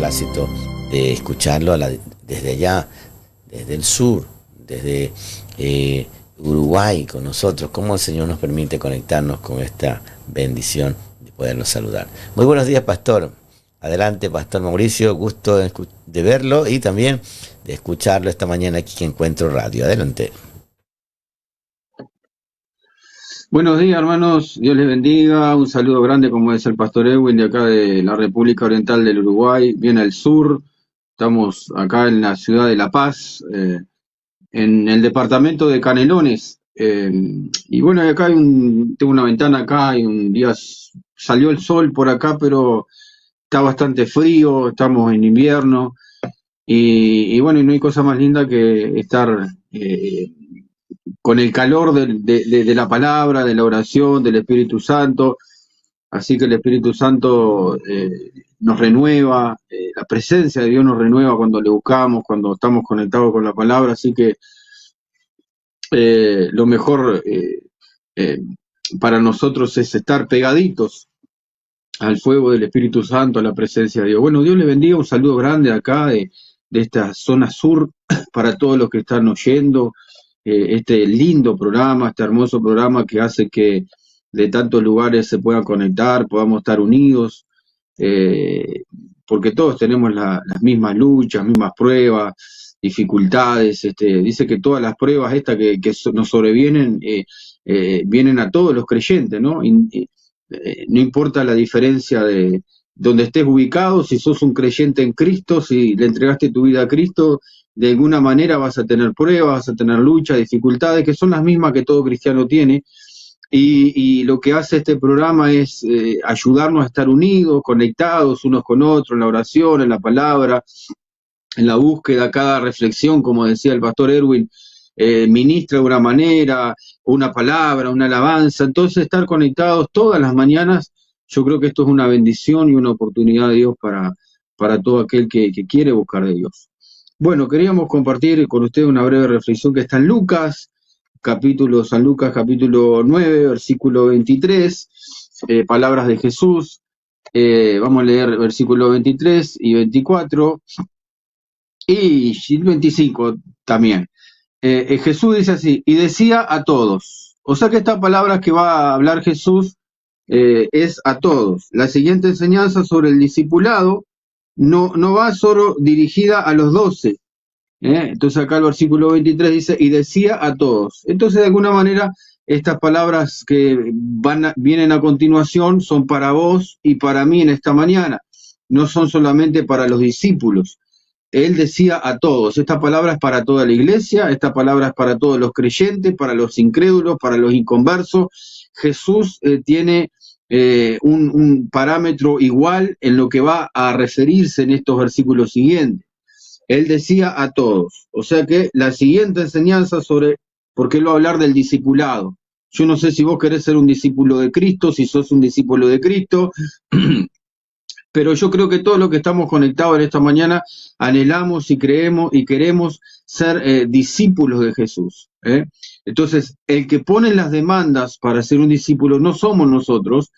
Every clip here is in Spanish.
beneplácito de escucharlo desde allá, desde el sur, desde Uruguay con nosotros, cómo el Señor nos permite conectarnos con esta bendición de poderlos saludar. Muy buenos días, pastor. Adelante, pastor Mauricio, gusto de verlo y también de escucharlo esta mañana aquí en Encuentro Radio. Adelante. Buenos días, hermanos, Dios les bendiga, un saludo grande, como es el pastor Edwin, de acá de la República Oriental del Uruguay, bien al sur. Estamos acá en la ciudad de La Paz, en el departamento de Canelones, y bueno, acá tengo una ventana acá, y un día salió el sol por acá, pero está bastante frío, estamos en invierno, y bueno, y no hay cosa más linda que estar con el calor de la palabra, de la oración, del Espíritu Santo. Así que el Espíritu Santo nos renueva, la presencia de Dios nos renueva cuando le buscamos, cuando estamos conectados con la palabra. Así que lo mejor para nosotros es estar pegaditos al fuego del Espíritu Santo, a la presencia de Dios. Bueno, Dios le bendiga, un saludo grande acá de esta zona sur para todos los que están oyendo este lindo programa, este hermoso programa que hace que de tantos lugares se puedan conectar, podamos estar unidos, porque todos tenemos las mismas luchas, mismas pruebas, dificultades. Dice que todas las pruebas estas que nos sobrevienen vienen a todos los creyentes, ¿no? No importa la diferencia de donde estés ubicado, si sos un creyente en Cristo, si le entregaste tu vida a Cristo, de alguna manera vas a tener pruebas, vas a tener luchas, dificultades, que son las mismas que todo cristiano tiene, y lo que hace este programa es ayudarnos a estar unidos, conectados unos con otros, en la oración, en la palabra, en la búsqueda. Cada reflexión, como decía el pastor Erwin, ministra de una manera, una palabra, una alabanza. Entonces, estar conectados todas las mañanas, yo creo que esto es una bendición y una oportunidad de Dios para todo aquel que quiere buscar de Dios. Bueno, queríamos compartir con ustedes una breve reflexión que está en San Lucas capítulo 9, versículo 23, palabras de Jesús. Vamos a leer versículo 23 y 24 y 25 también. Jesús dice así: y decía a todos. O sea que esta palabra que va a hablar Jesús es a todos. La siguiente enseñanza sobre el discipulado no va solo dirigida a los 12. Entonces acá el versículo 23 dice: y decía a todos. Entonces, de alguna manera, estas palabras que vienen a continuación son para vos y para mí en esta mañana. No son solamente para los discípulos. Él decía a todos. Esta palabra es para toda la iglesia, esta palabra es para todos los creyentes, para los incrédulos, para los inconversos. Jesús tiene un parámetro igual en lo que va a referirse en estos versículos siguientes. Él decía a todos. O sea que la siguiente enseñanza porque él va a hablar del discipulado. Yo no sé si vos querés ser un discípulo de Cristo, si sos un discípulo de Cristo, pero yo creo que todos los que estamos conectados en esta mañana anhelamos y creemos y queremos ser discípulos de Jesús. Entonces, el que pone las demandas para ser un discípulo no somos nosotros,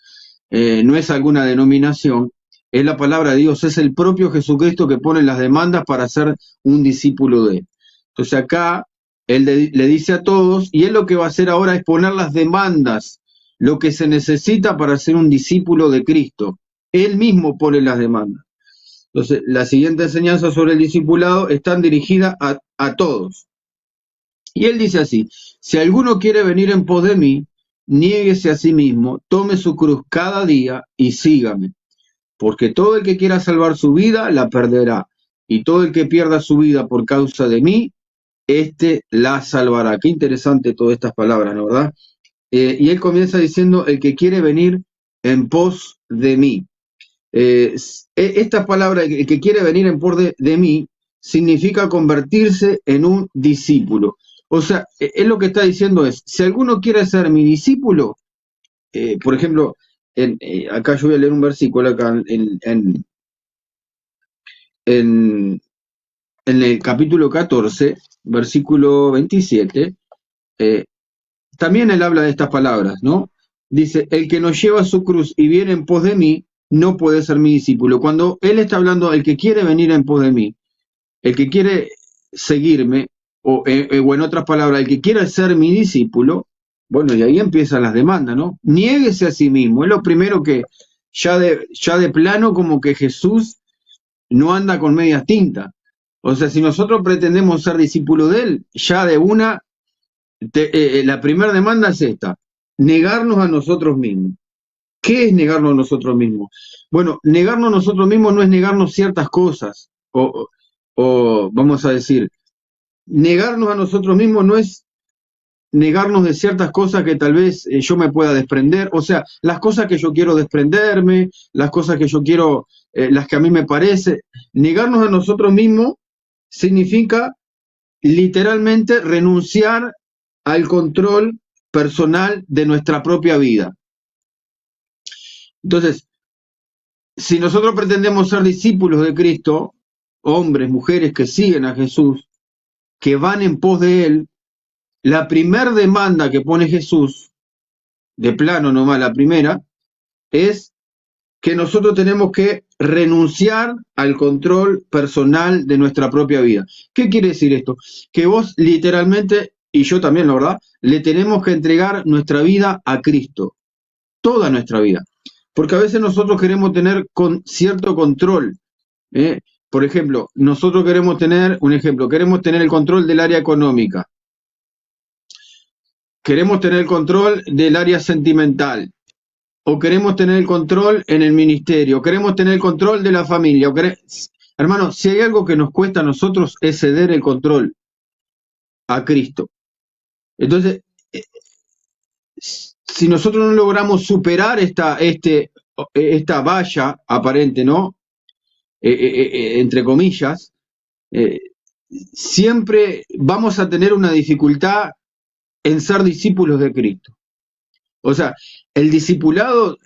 no es alguna denominación, es la palabra de Dios, es el propio Jesucristo que pone las demandas para ser un discípulo de él. Entonces acá él le dice a todos, y él lo que va a hacer ahora es poner las demandas, lo que se necesita para ser un discípulo de Cristo. Él mismo pone las demandas. Entonces, la siguiente enseñanza sobre el discipulado están dirigidas a todos. Y él dice así: si alguno quiere venir en pos de mí, niéguese a sí mismo, tome su cruz cada día y sígame. Porque todo el que quiera salvar su vida, la perderá. Y todo el que pierda su vida por causa de mí, éste la salvará. Qué interesante todas estas palabras, ¿no, verdad? Y él comienza diciendo: el que quiere venir en pos de mí. Esta palabra, el que quiere venir en pos de mí, significa convertirse en un discípulo. O sea, él lo que está diciendo es: si alguno quiere ser mi discípulo, por ejemplo, acá yo voy a leer un versículo acá en el capítulo 14, versículo 27, también él habla de estas palabras, ¿no? Dice: el que no lleva su cruz y viene en pos de mí, no puede ser mi discípulo. Cuando él está hablando, el que quiere venir en pos de mí, el que quiere seguirme, o en otras palabras, el que quiere ser mi discípulo, bueno, y ahí empiezan las demandas, ¿no? Niéguese a sí mismo. Es lo primero que ya de plano como que Jesús no anda con medias tintas. O sea, si nosotros pretendemos ser discípulos de él, ya de una, la primera demanda es esta: negarnos a nosotros mismos. ¿Qué es negarnos a nosotros mismos? Bueno, negarnos a nosotros mismos no es negarnos ciertas cosas, o vamos a decir, negarnos a nosotros mismos no es negarnos de ciertas cosas que tal vez yo me pueda desprender, o sea, las cosas que yo quiero desprenderme, las cosas que yo quiero, las que a mí me parece. Negarnos a nosotros mismos significa literalmente renunciar al control personal de nuestra propia vida. Entonces, si nosotros pretendemos ser discípulos de Cristo, hombres, mujeres que siguen a Jesús, que van en pos de Él, la primera demanda que pone Jesús, de plano nomás la primera, es que nosotros tenemos que renunciar al control personal de nuestra propia vida. ¿Qué quiere decir esto? Que vos literalmente, y yo también, la verdad, le tenemos que entregar nuestra vida a Cristo, toda nuestra vida. Porque a veces nosotros queremos tener cierto control. Por ejemplo, nosotros queremos tener el control del área económica, queremos tener el control del área sentimental, o queremos tener el control en el ministerio, queremos tener el control de la familia. Hermano, si hay algo que nos cuesta a nosotros es ceder el control a Cristo. Entonces, si nosotros no logramos superar esta valla aparente, ¿no? Entre comillas, siempre vamos a tener una dificultad en ser discípulos de Cristo. O sea, el discipulado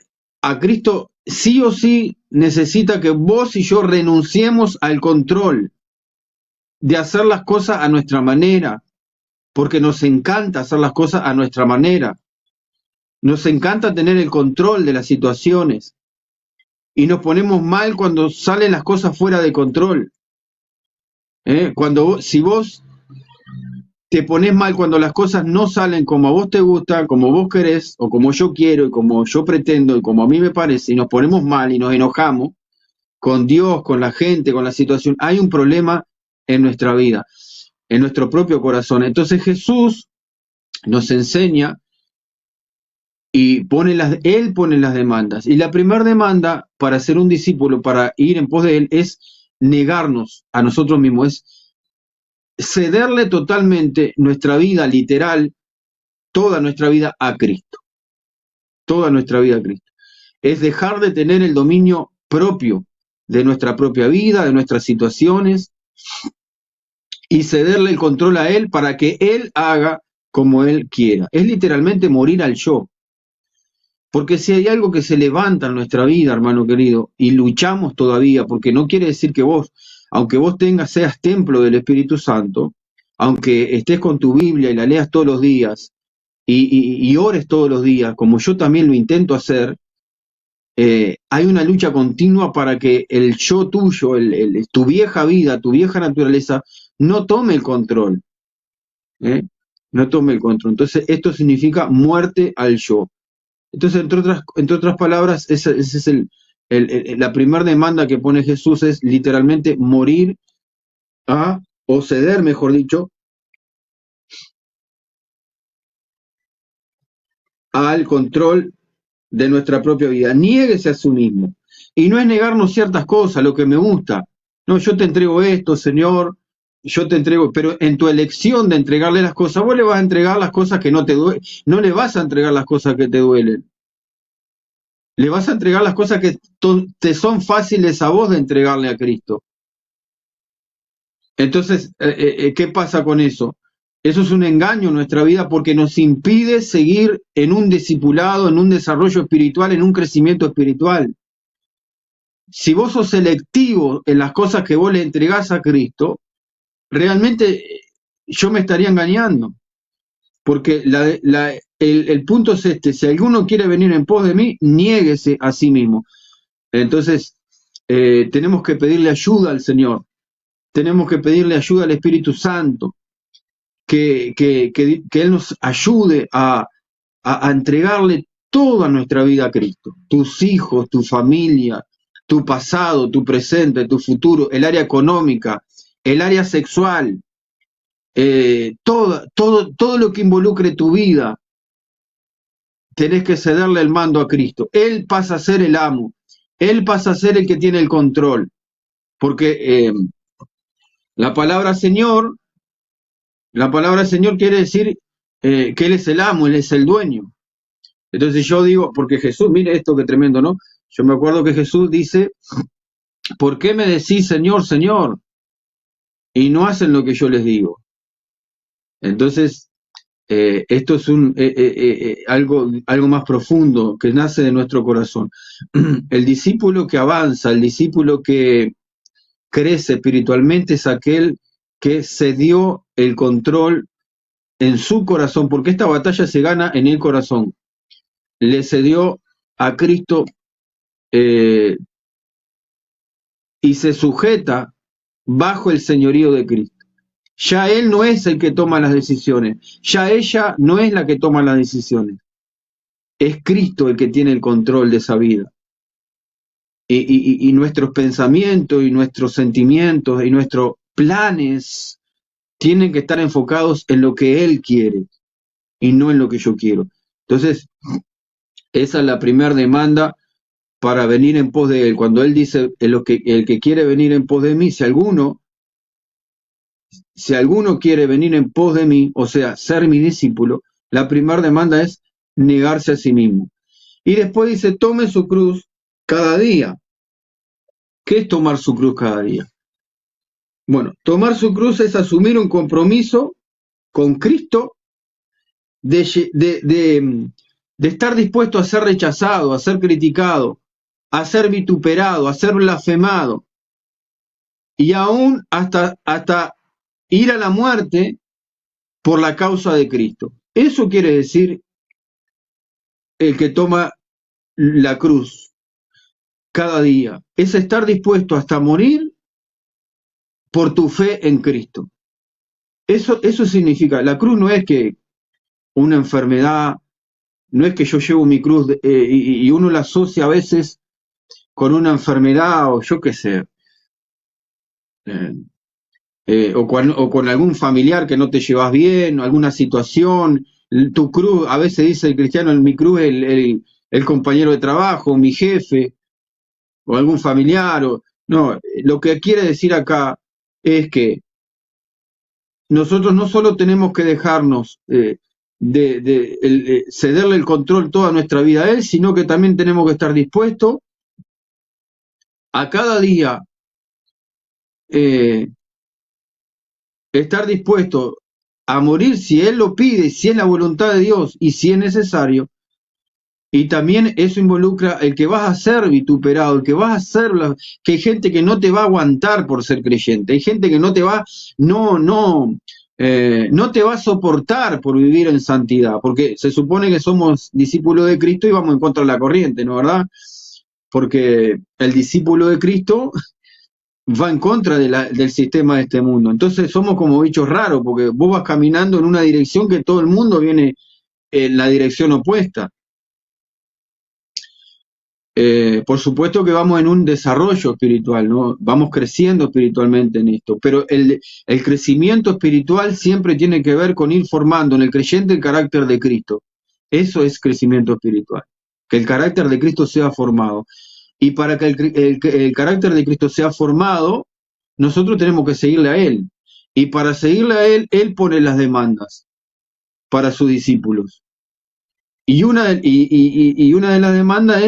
a Cristo sí o sí necesita que vos y yo renunciemos al control de hacer las cosas a nuestra manera, porque nos encanta hacer las cosas a nuestra manera. Nos encanta tener el control de las situaciones y nos ponemos mal cuando salen las cosas fuera de control. Si vos te pones mal cuando las cosas no salen como a vos te gusta, como vos querés, o como yo quiero, y como yo pretendo, y como a mí me parece, y nos ponemos mal y nos enojamos con Dios, con la gente, con la situación, hay un problema en nuestra vida, en nuestro propio corazón. Entonces Jesús nos enseña y Él pone las demandas. Y la primera demanda para ser un discípulo, para ir en pos de Él, es negarnos a nosotros mismos, es cederle totalmente nuestra vida literal, toda nuestra vida a Cristo. Toda nuestra vida a Cristo. Es dejar de tener el dominio propio de nuestra propia vida, de nuestras situaciones, y cederle el control a Él para que Él haga como Él quiera. Es literalmente morir al yo. Porque si hay algo que se levanta en nuestra vida, hermano querido, y luchamos todavía, porque no quiere decir que vos, aunque vos seas templo del Espíritu Santo, aunque estés con tu Biblia y la leas todos los días, y ores todos los días, como yo también lo intento hacer, hay una lucha continua para que el yo tuyo, tu vieja vida, tu vieja naturaleza, no tome el control. No tome el control. Entonces, esto significa muerte al yo. Entonces, entre otras palabras, esa es la primera demanda que pone Jesús, es literalmente morir o ceder, mejor dicho, al control de nuestra propia vida. Niéguese a sí mismo. Y no es negarnos ciertas cosas, lo que me gusta. No, yo te entrego esto, Señor, yo te entrego, pero en tu elección de entregarle las cosas, vos le vas a entregar las cosas que no te duelen, no le vas a entregar las cosas que te duelen. Le vas a entregar las cosas que te son fáciles a vos de entregarle a Cristo. Entonces, ¿qué pasa con eso? Eso es un engaño en nuestra vida porque nos impide seguir en un discipulado, en un desarrollo espiritual, en un crecimiento espiritual. Si vos sos selectivo en las cosas que vos le entregás a Cristo, realmente yo me estaría engañando. Porque el punto es este: si alguno quiere venir en pos de mí, niéguese a sí mismo. Entonces, tenemos que pedirle ayuda al Señor, tenemos que pedirle ayuda al Espíritu Santo, que Él nos ayude a entregarle toda nuestra vida a Cristo, tus hijos, tu familia, tu pasado, tu presente, tu futuro, el área económica, el área sexual, todo lo que involucre tu vida, tenés que cederle el mando a Cristo. Él pasa a ser el amo, Él pasa a ser el que tiene el control, porque la palabra Señor quiere decir que Él es el amo, Él es el dueño. Entonces yo digo, porque Jesús, mire esto que tremendo, ¿no? Yo me acuerdo que Jesús dice, ¿por qué me decís Señor, Señor? Y no hacen lo que yo les digo. Entonces, esto es algo más profundo que nace de nuestro corazón. El discípulo que avanza, el discípulo que crece espiritualmente es aquel que cedió el control en su corazón, porque esta batalla se gana en el corazón. Le cedió a Cristo y se sujeta bajo el señorío de Cristo. Ya Él no es el que toma las decisiones, ya ella no es la que toma las decisiones, es Cristo el que tiene el control de esa vida. Y nuestros pensamientos y nuestros sentimientos y nuestros planes tienen que estar enfocados en lo que Él quiere y no en lo que yo quiero. Entonces, esa es la primera demanda para venir en pos de Él. Cuando Él dice, el que quiere venir en pos de mí, si alguno quiere venir en pos de mí, o sea, ser mi discípulo, la primera demanda es negarse a sí mismo. Y después dice, tome su cruz cada día. ¿Qué es tomar su cruz cada día? Bueno, tomar su cruz es asumir un compromiso con Cristo de estar dispuesto a ser rechazado, a ser criticado, a ser vituperado, a ser blasfemado, y aún hasta ir a la muerte por la causa de Cristo. Eso quiere decir el que toma la cruz cada día, es estar dispuesto hasta morir por tu fe en Cristo. Eso significa, la cruz no es que una enfermedad, no es que yo llevo mi cruz y uno la asocia a veces con una enfermedad o yo qué sé, o con algún familiar que no te llevas bien, o alguna situación. Tu cruz, a veces dice el cristiano, mi cruz es el compañero de trabajo, mi jefe, o algún familiar. No, lo que quiere decir acá es que nosotros no solo tenemos que dejarnos cederle el control toda nuestra vida a Él, sino que también tenemos que estar dispuestos a cada día estar dispuesto a morir si Él lo pide, si es la voluntad de Dios y si es necesario. Y también eso involucra el que vas a ser vituperado, el que vas a ser, que hay gente que no te va a aguantar por ser creyente, hay gente que no te va a soportar por vivir en santidad, porque se supone que somos discípulos de Cristo y vamos en contra de la corriente, ¿no, verdad? Porque el discípulo de Cristo va en contra del sistema de este mundo. Entonces somos como bichos raros, porque vos vas caminando en una dirección que todo el mundo viene en la dirección opuesta. Por supuesto que vamos en un desarrollo espiritual, ¿no? Vamos creciendo espiritualmente en esto, pero el crecimiento espiritual siempre tiene que ver con ir formando en el creyente el carácter de Cristo. Eso es crecimiento espiritual, que el carácter de Cristo sea formado. Y para que el carácter de Cristo sea formado, nosotros tenemos que seguirle a Él. Y para seguirle a Él, Él pone las demandas para sus discípulos. Y una de las demandas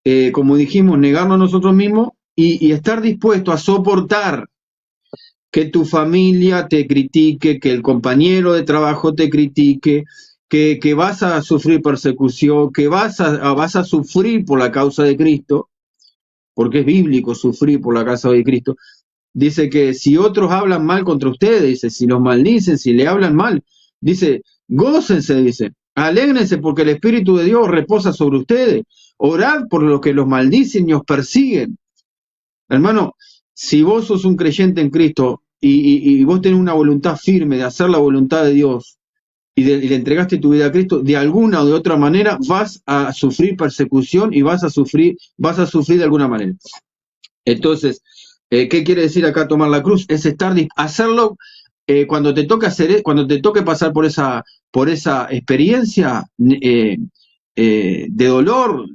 es, como dijimos, negarnos a nosotros mismos y estar dispuesto a soportar que tu familia te critique, que el compañero de trabajo te critique, que vas a sufrir persecución, que vas a sufrir por la causa de Cristo, porque es bíblico sufrir por la causa de Cristo. Dice que si otros hablan mal contra ustedes, dice, si los maldicen, si le hablan mal, dice, gócense, dice, Alégrense porque el Espíritu de Dios reposa sobre ustedes. Orad por los que los maldicen y os persiguen. Hermano, si vos sos un creyente en Cristo y vos tenés una voluntad firme de hacer la voluntad de Dios y le entregaste tu vida a Cristo, de alguna o de otra manera vas a sufrir persecución y vas a sufrir de alguna manera. Entonces, ¿qué quiere decir acá tomar la cruz? Es hacerlo cuando te toque cuando te toque pasar por esa experiencia de dolor,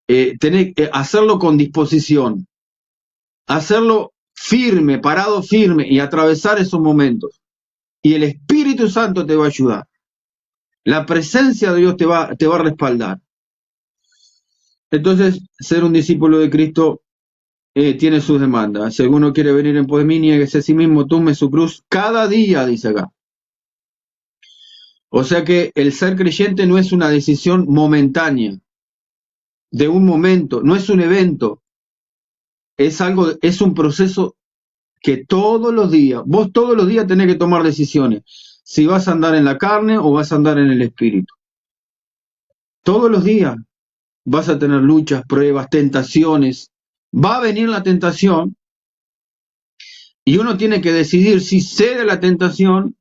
tenés que hacerlo con disposición, hacerlo firme, parado firme y atravesar esos momentos. Y el Espíritu Santo te va a ayudar. La presencia de Dios te va a respaldar. Entonces, ser un discípulo de Cristo tiene sus demandas. Si alguno quiere venir en pos de mí, niéguese a sí mismo, tome su cruz cada día, dice acá. O sea que el ser creyente no es una decisión momentánea, de un momento, no es un evento, es un proceso que vos todos los días tenés que tomar decisiones, si vas a andar en la carne o vas a andar en el espíritu. Todos los días vas a tener luchas, pruebas, tentaciones, va a venir la tentación y uno tiene que decidir si cede a la tentación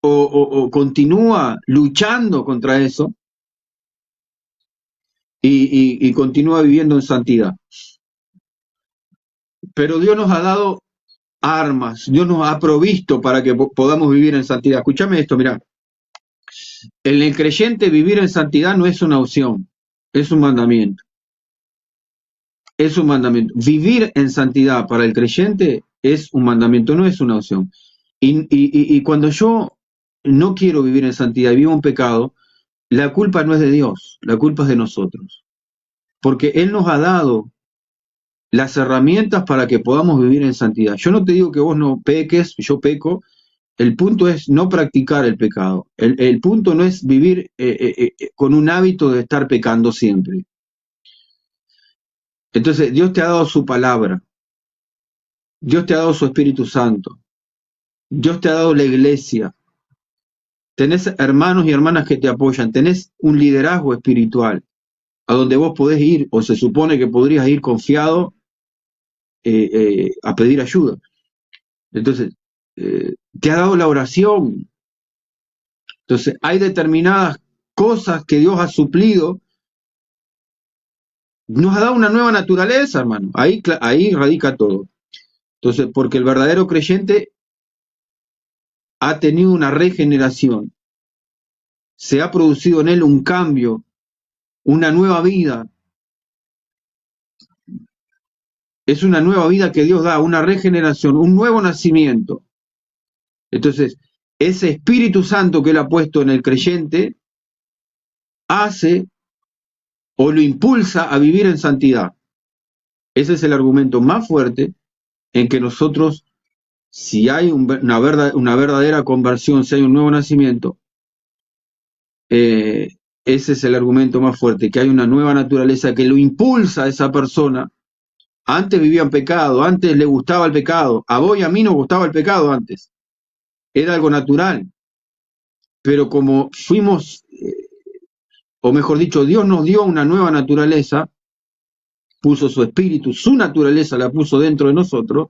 o continúa luchando contra eso y continúa viviendo en santidad. Pero Dios nos ha dado armas, Dios nos ha provisto para que podamos vivir en santidad. Escúchame esto, mirá. En el creyente vivir en santidad no es una opción, es un mandamiento. Es un mandamiento. Vivir en santidad para el creyente es un mandamiento, no es una opción. Y cuando yo no quiero vivir en santidad y vivo en pecado, la culpa no es de Dios, la culpa es de nosotros. Porque Él nos ha dado las herramientas para que podamos vivir en santidad. Yo no te digo que vos no peques, yo peco. El punto es no practicar el pecado. El punto no es vivir con un hábito de estar pecando siempre. Entonces, Dios te ha dado su palabra. Dios te ha dado su Espíritu Santo. Dios te ha dado la iglesia. Tenés hermanos y hermanas que te apoyan. Tenés un liderazgo espiritual a donde vos podés ir, o se supone que podrías ir confiado a pedir ayuda. Entonces, te ha dado la oración. Entonces, hay determinadas cosas que Dios ha suplido. Nos ha dado una nueva naturaleza, hermano. Ahí radica todo. Entonces, porque el verdadero creyente ha tenido una regeneración. Se ha producido en él un cambio, una nueva vida. Es una nueva vida que Dios da, una regeneración, un nuevo nacimiento. Entonces, ese Espíritu Santo que Él ha puesto en el creyente hace o lo impulsa a vivir en santidad. Ese es el argumento más fuerte en que nosotros, si hay una verdadera conversión, si hay un nuevo nacimiento, ese es el argumento más fuerte, que hay una nueva naturaleza que lo impulsa a esa persona. Antes vivía en pecado, antes le gustaba el pecado, a vos y a mí nos gustaba el pecado antes, era algo natural, pero como fuimos, o mejor dicho, Dios nos dio una nueva naturaleza, puso su espíritu, su naturaleza la puso dentro de nosotros,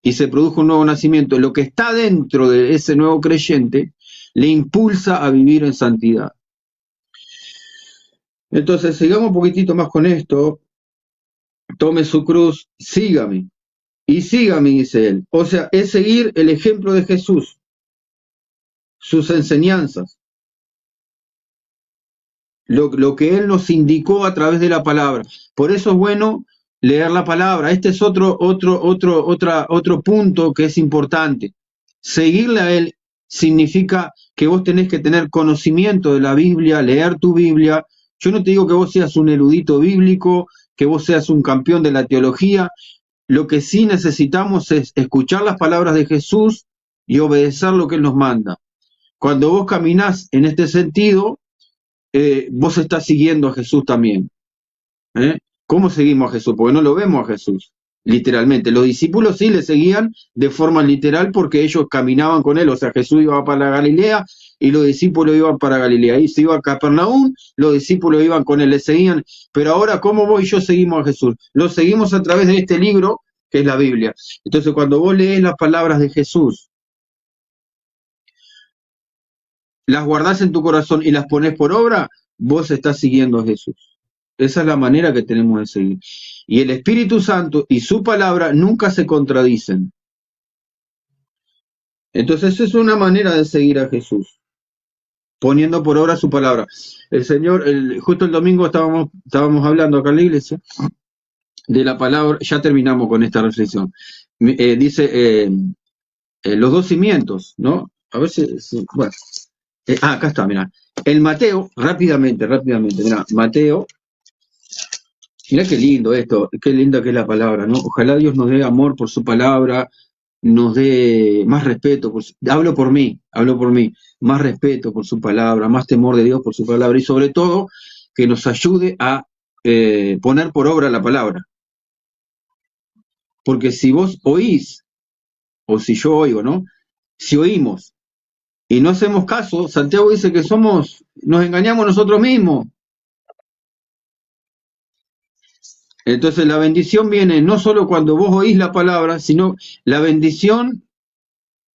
y se produjo un nuevo nacimiento. Lo que está dentro de ese nuevo creyente le impulsa a vivir en santidad. Entonces, sigamos un poquitito más con esto. Tome su cruz, sígame. Y sígame, dice él. O sea, es seguir el ejemplo de Jesús, sus enseñanzas, lo que él nos indicó a través de la palabra. Por eso es bueno leer la palabra. Este es otro punto que es importante. Seguirle a él significa que vos tenés que tener conocimiento de la Biblia, leer tu Biblia. Yo no te digo que vos seas un erudito bíblico, que vos seas un campeón de la teología. Lo que sí necesitamos es escuchar las palabras de Jesús y obedecer lo que Él nos manda. Cuando vos caminás en este sentido, vos estás siguiendo a Jesús también. ¿Cómo seguimos a Jesús? Porque no lo vemos a Jesús. literalmente. Los discípulos sí le seguían de forma literal porque ellos caminaban con él, o sea, Jesús iba para Galilea y los discípulos iban para Galilea. Ahí se iba a Capernaum, los discípulos iban con él, le seguían. Pero ahora, ¿cómo vos y yo seguimos a Jesús? Lo seguimos a través de este libro que es la Biblia. Entonces, cuando vos lees las palabras de Jesús, las guardás en tu corazón y las pones por obra, vos estás siguiendo a Jesús. Esa es la manera que tenemos de seguir. Y el Espíritu Santo y su palabra nunca se contradicen. Entonces, es una manera de seguir a Jesús, poniendo por obra su palabra. El Señor, justo el domingo estábamos hablando acá en la iglesia de la palabra, ya terminamos con esta reflexión. Dice los dos cimientos, ¿no? A ver si bueno. Acá está, mirá. El Mateo, rápidamente, mirá, Mateo, mirá qué lindo esto, qué linda que es la palabra, ¿no? Ojalá Dios nos dé amor por su palabra, nos dé más respeto, hablo por mí, más respeto por su palabra, más temor de Dios por su palabra, y sobre todo, que nos ayude a poner por obra la palabra. Porque si vos oís, o si yo oigo, ¿no? Si oímos y no hacemos caso, Santiago dice que nos engañamos nosotros mismos. Entonces la bendición viene no solo cuando vos oís la palabra, sino la bendición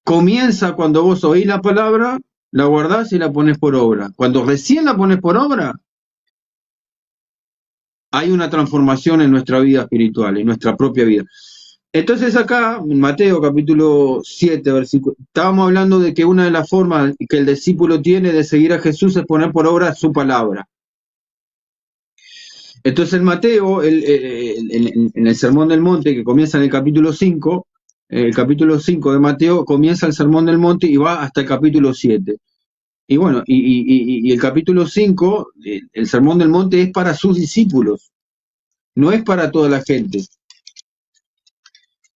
comienza cuando vos oís la palabra, la guardás y la pones por obra. Cuando recién la pones por obra, hay una transformación en nuestra vida espiritual, en nuestra propia vida. Entonces acá, en Mateo capítulo 7, versículo, estábamos hablando de que una de las formas que el discípulo tiene de seguir a Jesús es poner por obra su palabra. Entonces en Mateo, en el Sermón del Monte, que comienza en el capítulo 5 de Mateo, comienza el Sermón del Monte y va hasta el capítulo 7. Y bueno, y el capítulo 5, el Sermón del Monte, es para sus discípulos, no es para toda la gente.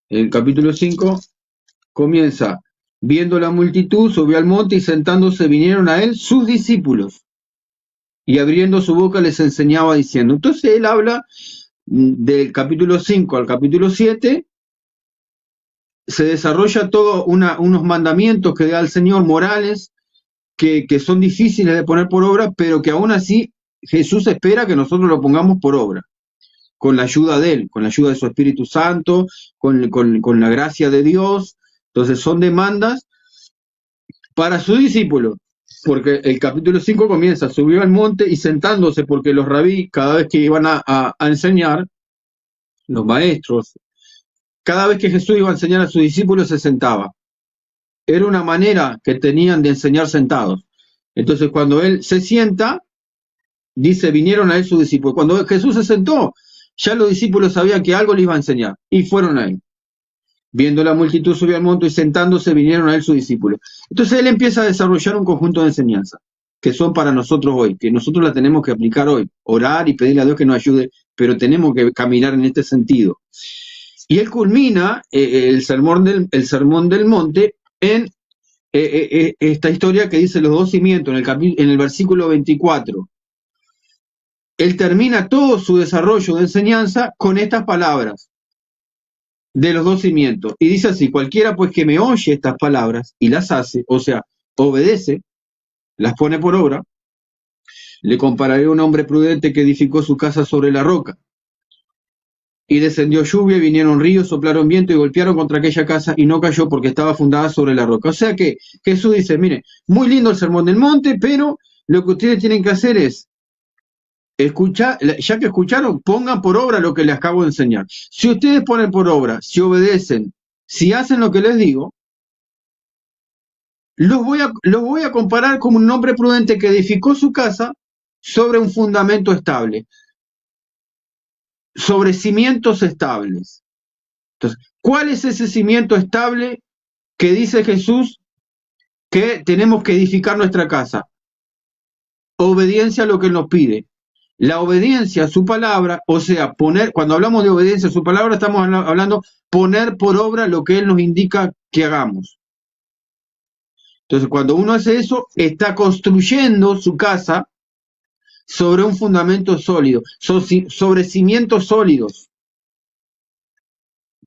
El capítulo 5 comienza, viendo la multitud, subió al monte y sentándose vinieron a él sus discípulos. Y abriendo su boca les enseñaba diciendo. Entonces él habla del capítulo 5 al capítulo 7, se desarrolla todo unos mandamientos que da el Señor, morales, que son difíciles de poner por obra, pero que aún así Jesús espera que nosotros lo pongamos por obra, con la ayuda de Él, con la ayuda de su Espíritu Santo, con la gracia de Dios. Entonces son demandas para su discípulo, porque el capítulo 5 comienza, subió al monte y sentándose, porque los rabí, cada vez que iban a enseñar, los maestros, cada vez que Jesús iba a enseñar a sus discípulos se sentaba. Era una manera que tenían de enseñar sentados. Entonces cuando él se sienta, dice, vinieron a él sus discípulos. Cuando Jesús se sentó, ya los discípulos sabían que algo le iba a enseñar, y fueron a él. Viendo la multitud subió al monte y sentándose vinieron a él sus discípulos. Entonces él empieza a desarrollar un conjunto de enseñanzas que son para nosotros hoy, que nosotros las tenemos que aplicar hoy, orar y pedirle a Dios que nos ayude, pero tenemos que caminar en este sentido. Y él culmina el sermón del monte en esta historia que dice los dos cimientos, en el versículo 24. Él termina todo su desarrollo de enseñanza con estas palabras de los dos cimientos. Y dice así, cualquiera pues que me oye estas palabras y las hace, o sea, obedece, las pone por obra, le compararé a un hombre prudente que edificó su casa sobre la roca. Y descendió lluvia, y vinieron ríos, soplaron viento y golpearon contra aquella casa y no cayó porque estaba fundada sobre la roca. O sea que Jesús dice, mire, muy lindo el sermón del monte, pero lo que ustedes tienen que hacer es escuchar, ya que escucharon, pongan por obra lo que les acabo de enseñar. Si ustedes ponen por obra, si obedecen, si hacen lo que les digo, los voy a comparar como un hombre prudente que edificó su casa sobre un fundamento estable, sobre cimientos estables. Entonces, ¿cuál es ese cimiento estable que dice Jesús que tenemos que edificar nuestra casa? Obediencia a lo que Él nos pide. La obediencia a su palabra, o sea, cuando hablamos de obediencia a su palabra, estamos hablando poner por obra lo que Él nos indica que hagamos. Entonces, cuando uno hace eso, está construyendo su casa sobre un fundamento sólido, sobre cimientos sólidos.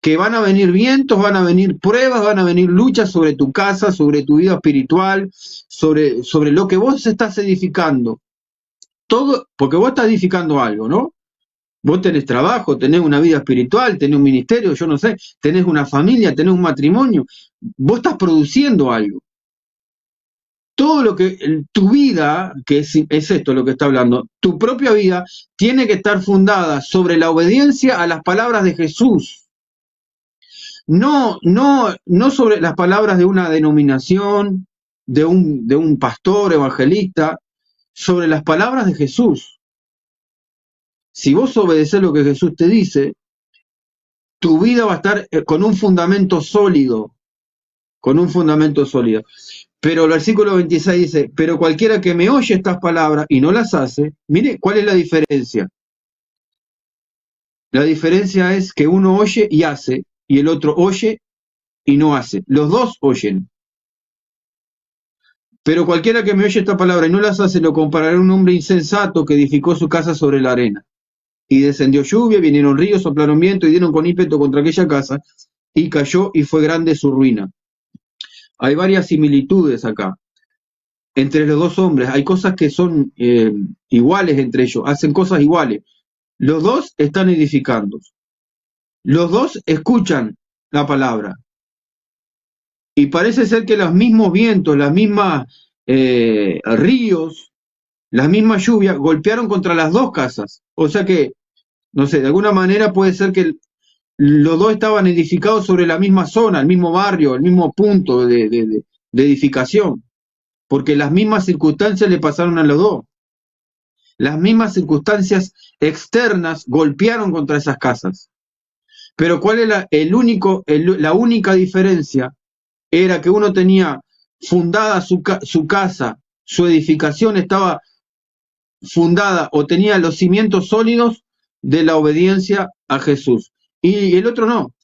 que van a venir vientos, van a venir pruebas, van a venir luchas sobre tu casa, sobre tu vida espiritual, sobre lo que vos estás edificando. Todo, porque vos estás edificando algo, ¿no? Vos tenés trabajo, tenés una vida espiritual, tenés un ministerio, yo no sé, tenés una familia, tenés un matrimonio. Vos estás produciendo algo. Todo lo que, tu vida, que es esto lo que está hablando, tu propia vida tiene que estar fundada sobre la obediencia a las palabras de Jesús. No sobre las palabras de una denominación, de un pastor evangelista, sobre las palabras de Jesús. Si vos obedeces lo que Jesús te dice, tu vida va a estar con un fundamento sólido, con un fundamento sólido. Pero el versículo 26 dice, pero cualquiera que me oye estas palabras y no las hace, mire, ¿cuál es la diferencia? La diferencia es que uno oye y hace, y el otro oye y no hace. Los dos oyen. Pero cualquiera que me oye esta palabra y no las hace, lo comparará a un hombre insensato que edificó su casa sobre la arena. Y descendió lluvia, vinieron ríos, soplaron viento y dieron con ímpetu contra aquella casa, y cayó y fue grande su ruina. Hay varias similitudes acá entre los dos hombres. Hay cosas que son iguales entre ellos, hacen cosas iguales. Los dos están edificando. Los dos escuchan la palabra. Y parece ser que los mismos vientos, las mismas ríos, las mismas lluvias golpearon contra las dos casas. O sea que, no sé, de alguna manera puede ser que los dos estaban edificados sobre la misma zona, el mismo barrio, el mismo punto de edificación. Porque las mismas circunstancias le pasaron a los dos. Las mismas circunstancias externas golpearon contra esas casas. Pero ¿cuál es la única diferencia? Era que uno tenía fundada su casa, su edificación estaba fundada o tenía los cimientos sólidos de la obediencia a Jesús. Y el otro no.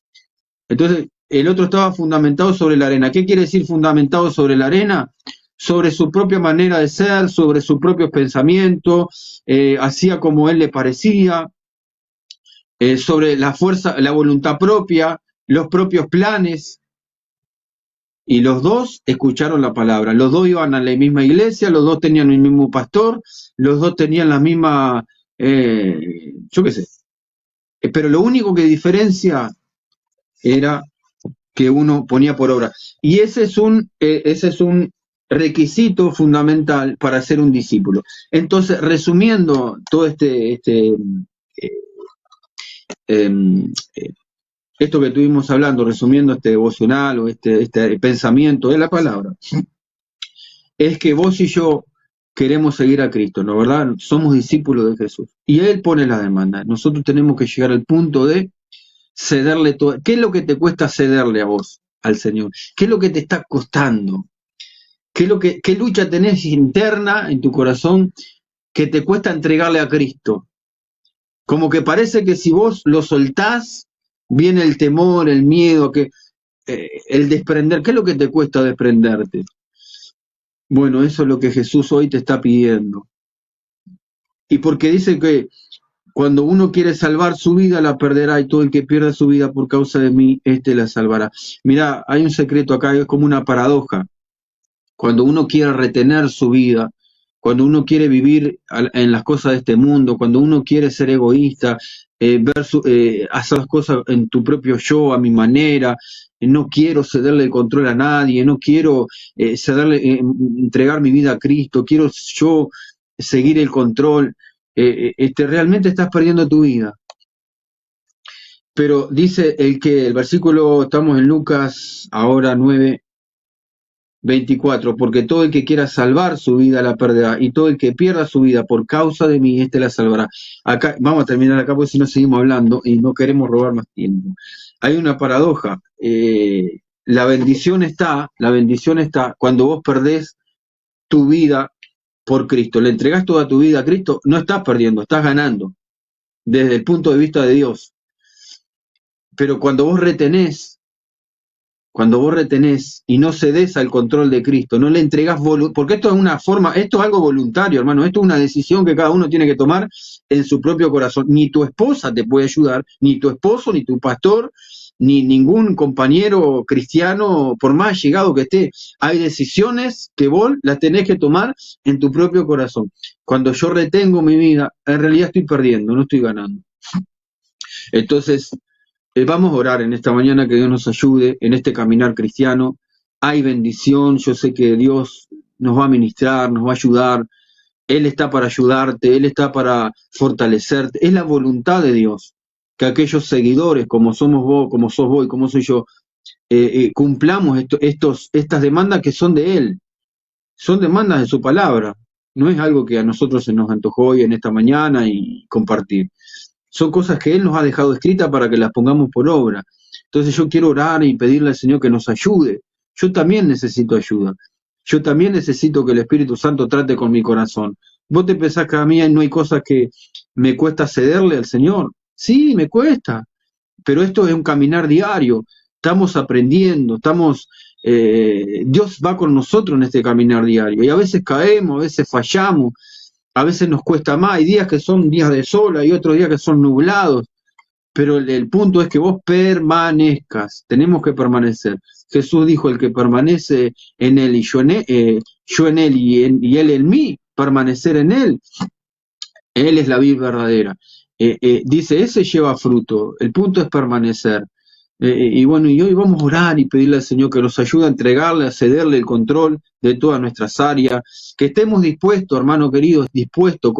Entonces, el otro estaba fundamentado sobre la arena. ¿Qué quiere decir fundamentado sobre la arena? Sobre su propia manera de ser, sobre sus propios pensamientos, hacía como él le parecía, sobre la fuerza, la voluntad propia, los propios planes. Y los dos escucharon la palabra, los dos iban a la misma iglesia, los dos tenían el mismo pastor, los dos tenían la misma, yo qué sé. Pero lo único que diferencia era que uno ponía por obra. Y ese es un requisito fundamental para ser un discípulo. Entonces, resumiendo todo esto que estuvimos hablando, resumiendo este devocional o este pensamiento de la palabra, es que vos y yo queremos seguir a Cristo, ¿no? ¿Verdad? Somos discípulos de Jesús. Y Él pone la demanda. Nosotros tenemos que llegar al punto de cederle todo. ¿Qué es lo que te cuesta cederle a vos, al Señor? ¿Qué es lo que te está costando? ¿Qué lucha tenés interna en tu corazón que te cuesta entregarle a Cristo? Como que parece que si vos lo soltás, viene el temor, el miedo, el desprender. ¿Qué es lo que te cuesta desprenderte? Bueno, eso es lo que Jesús hoy te está pidiendo. Y porque dice que cuando uno quiere salvar su vida, la perderá, y todo el que pierda su vida por causa de mí, éste la salvará. Mirá, hay un secreto acá, es como una paradoja. Cuando uno quiere retener su vida, cuando uno quiere vivir en las cosas de este mundo, cuando uno quiere ser egoísta, hacer las cosas en tu propio yo, a mi manera, no quiero cederle el control a nadie, no quiero entregar mi vida a Cristo, quiero yo seguir el control, realmente estás perdiendo tu vida. Pero dice el versículo, estamos en Lucas ahora 9:24, porque todo el que quiera salvar su vida la perderá, y todo el que pierda su vida por causa de mí, la salvará. Acá, vamos a terminar acá porque si no seguimos hablando y no queremos robar más tiempo. Hay una paradoja, la bendición está cuando vos perdés tu vida por Cristo, le entregás toda tu vida a Cristo, no estás perdiendo, estás ganando, desde el punto de vista de Dios. Pero cuando vos retenés y no cedés al control de Cristo, no le entregás porque esto es algo voluntario, hermano, esto es una decisión que cada uno tiene que tomar en su propio corazón. Ni tu esposa te puede ayudar, ni tu esposo, ni tu pastor, ni ningún compañero cristiano, por más llegado que esté. Hay decisiones que vos las tenés que tomar en tu propio corazón. Cuando yo retengo mi vida, en realidad estoy perdiendo, no estoy ganando. Entonces, vamos a orar en esta mañana, que Dios nos ayude en este caminar cristiano. Hay bendición, yo sé que Dios nos va a ministrar, nos va a ayudar. Él está para ayudarte, Él está para fortalecerte. Es la voluntad de Dios que aquellos seguidores, como somos vos, como sos vos y como soy yo, cumplamos estas demandas que son de Él. Son demandas de su palabra. No es algo que a nosotros se nos antojó hoy en esta mañana y compartir. Son cosas que Él nos ha dejado escritas para que las pongamos por obra. Entonces yo quiero orar y pedirle al Señor que nos ayude. Yo también necesito ayuda. Yo también necesito que el Espíritu Santo trate con mi corazón. ¿Vos te pensás que a mí no hay cosas que me cuesta cederle al Señor? Sí, me cuesta, pero esto es un caminar diario. Estamos aprendiendo, Dios va con nosotros en este caminar diario. Y a veces caemos, a veces fallamos, a veces nos cuesta más. Hay días que son días de sol, hay otros días que son nublados. Pero el punto es que vos permanezcas, tenemos que permanecer. Jesús dijo, el que permanece en él y yo en él y él en mí, permanecer en él. Él es la vid verdadera. Dice, ese lleva fruto, el punto es permanecer. Y bueno, y hoy vamos a orar y pedirle al Señor que nos ayude a entregarle, a cederle el control de todas nuestras áreas, que estemos dispuestos, hermano querido, dispuestos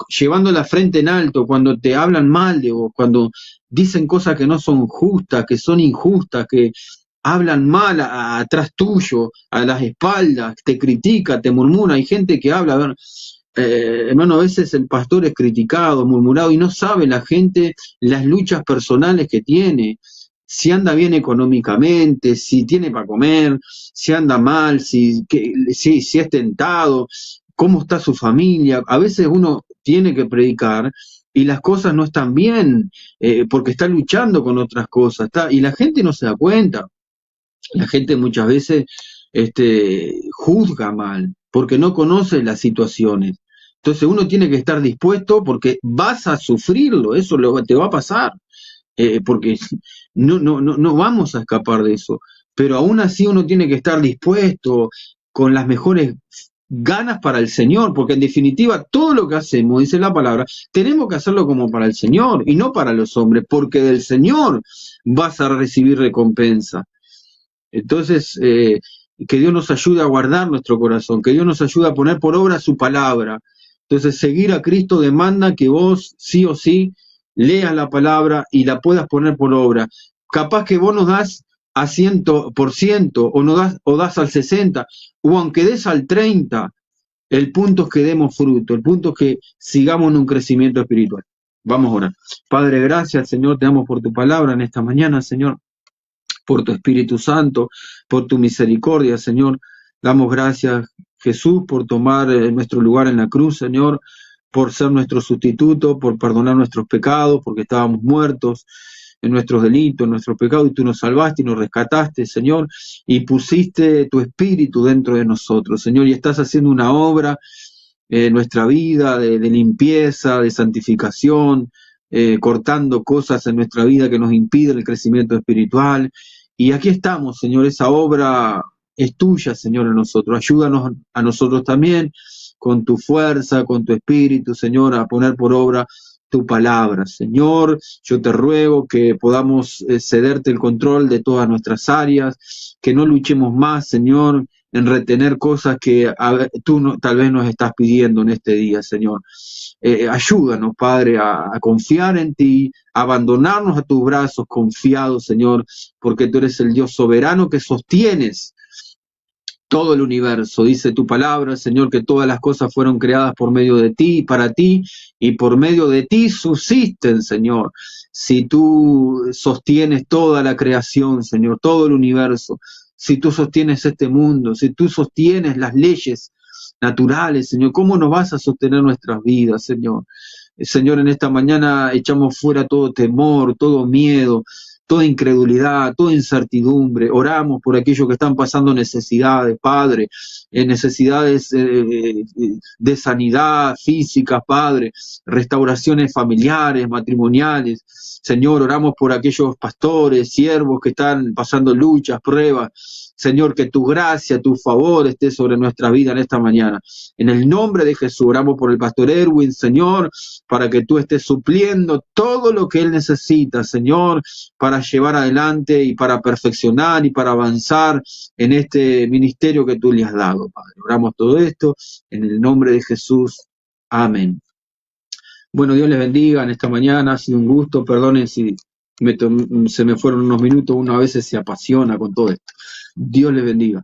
llevando la frente en alto cuando te hablan mal de vos, cuando dicen cosas que no son justas, que son injustas, que hablan mal atrás tuyo, a las espaldas, te critica, te murmura. Hay gente que habla, hermano, a veces el pastor es criticado, murmurado, y no sabe la gente las luchas personales que tiene, si anda bien económicamente, si tiene para comer, si anda mal, si es tentado, cómo está su familia. A veces uno tiene que predicar y las cosas no están bien, porque está luchando con otras cosas, y la gente no se da cuenta. La gente muchas veces juzga mal, porque no conoce las situaciones. Entonces uno tiene que estar dispuesto, porque vas a sufrirlo, eso te va a pasar, porque no vamos a escapar de eso. Pero aún así uno tiene que estar dispuesto, con las mejores ganas para el Señor, porque en definitiva todo lo que hacemos, dice la palabra, tenemos que hacerlo como para el Señor y no para los hombres, porque del Señor vas a recibir recompensa. Entonces, que Dios nos ayude a guardar nuestro corazón, que Dios nos ayude a poner por obra su palabra. Entonces, seguir a Cristo demanda que vos, sí o sí, leas la palabra y la puedas poner por obra. Capaz que vos nos das a 100%, o das al 60%, o aunque des al 30%, el punto es que demos fruto, el punto es que sigamos en un crecimiento espiritual. Vamos a orar. Padre, gracias, Señor, te damos por tu palabra en esta mañana, Señor, por tu Espíritu Santo, por tu misericordia, Señor. Damos gracias, Jesús, por tomar nuestro lugar en la cruz, Señor, por ser nuestro sustituto, por perdonar nuestros pecados, porque estábamos muertos en nuestros delitos, en nuestros pecados, y tú nos salvaste y nos rescataste, Señor, y pusiste tu Espíritu dentro de nosotros, Señor, y estás haciendo una obra en nuestra vida de limpieza, de santificación, cortando cosas en nuestra vida que nos impiden el crecimiento espiritual. Y aquí estamos, Señor, esa obra es tuya, Señor, en nosotros. Ayúdanos a nosotros también, con tu fuerza, con tu espíritu, Señor, a poner por obra tu palabra. Señor, yo te ruego que podamos cederte el control de todas nuestras áreas, que no luchemos más, Señor, en retener cosas que tú tal vez nos estás pidiendo en este día, Señor. Ayúdanos, Padre, a confiar en ti, a abandonarnos a tus brazos confiados, Señor, porque tú eres el Dios soberano que sostienes todo el universo. Dice tu palabra, Señor, que todas las cosas fueron creadas por medio de ti y para ti, y por medio de ti subsisten, Señor. Si tú sostienes toda la creación, Señor, todo el universo, si tú sostienes este mundo, si tú sostienes las leyes naturales, Señor, ¿cómo nos vas a sostener nuestras vidas, Señor? Señor, en esta mañana echamos fuera todo temor, todo miedo, toda incredulidad, toda incertidumbre. Oramos por aquellos que están pasando necesidades, Padre, necesidades de sanidad física, Padre, restauraciones familiares, matrimoniales. Señor, oramos por aquellos pastores, siervos que están pasando luchas, pruebas. Señor, que tu gracia, tu favor esté sobre nuestra vida en esta mañana. En el nombre de Jesús, oramos por el pastor Erwin, Señor, para que tú estés supliendo todo lo que él necesita, Señor, para llevar adelante y para perfeccionar y para avanzar en este ministerio que tú le has dado, Padre. Oramos todo esto en el nombre de Jesús. Amén. Bueno, Dios les bendiga en esta mañana. Ha sido un gusto. Perdonen si se me fueron unos minutos. Uno a veces se apasiona con todo esto. Dios les bendiga.